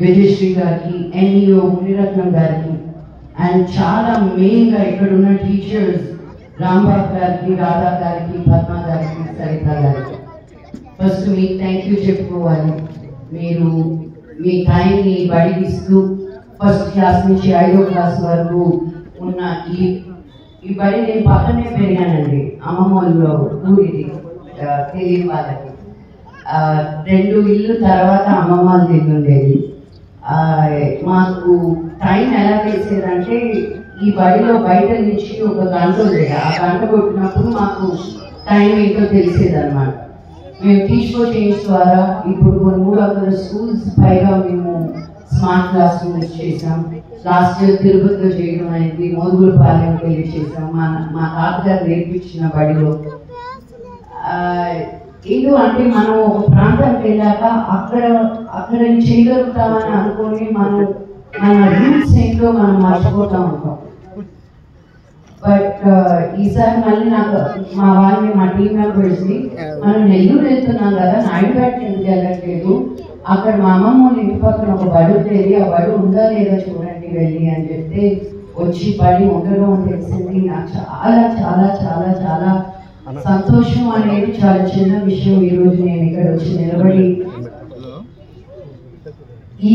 విజయశ్రీ గారికి, ఎన్ఈఓ మునిరత్నం గారికి, అండ్ చాలా మెయిన్గా ఇక్కడ ఉన్న టీచర్స్ రాంబాబు గారికి, రాధా గారికి, పద్మ గారికి, సరిత గారికి ఫస్ట్ మీకు థ్యాంక్ యూ చెప్పుకోవాలి. మీరు మీ టైంని బడికి ఇస్తూ ఫస్ట్ క్లాస్ నుంచి 5వ క్లాస్ వరకు ఉన్న ఈ బడి నేను పక్కనే పెరిగానండి. అమ్మమ్మలో ఊరిది తెలియని వాళ్ళకి 2 ఇల్లు తర్వాత అమ్మమ్మ వాళ్ళ ఇల్లు ఉండేది. మాకు టైం ఎలా తెలిసేదంటే ఈ బడిలో బయట నుంచి ఒక గంట ఉండేది. ఆ గంట కొట్టినప్పుడు మాకు టైం ఏంటో తెలిసేదన్నమాట. మేము టీచర్ చేంజ్ ద్వారా ఇప్పుడు 300 స్కూల్స్ పైగా మేము స్మార్ట్ క్లాస్ రూమ్స్ చేసాం. లాస్ట్ ఇయర్ తిరుపతిలో చేయడం అనేది, మోదుగులపాలెంకి వెళ్ళి చేసాం. మా తాతగారు నేర్పించిన బడిలో ఏదో అంటే మనం ఒక ప్రాంతానికి వెళ్ళాక అక్కడ చేయగలుగుతామని అనుకొని మన రూట్స్ ఏంటో మనం మర్చిపోతూ ఉంటాం. బట్ ఈసారి మళ్ళీ నాకు మా వాళ్ళని, మా టీం మెంబర్స్ని, మనం నెల్లూరు వెళ్తున్నాం కదా, నాయుడుపేటకి ఎందుకు వెళ్ళట్లేదు, అక్కడ మా అమ్మమ్మ ఇంటి పక్కన ఒక బడి ఉండేది, ఆ బడి ఉందా లేదా చూడండి వెళ్ళి అని చెప్తే వచ్చి బడి ఉండడం తెలిసింది. నాకు చాలా చాలా చాలా చాలా సంతోషం అనేది చాలా చిన్న విషయం. ఈరోజు నేను ఇక్కడ వచ్చి నిలబడి ఈ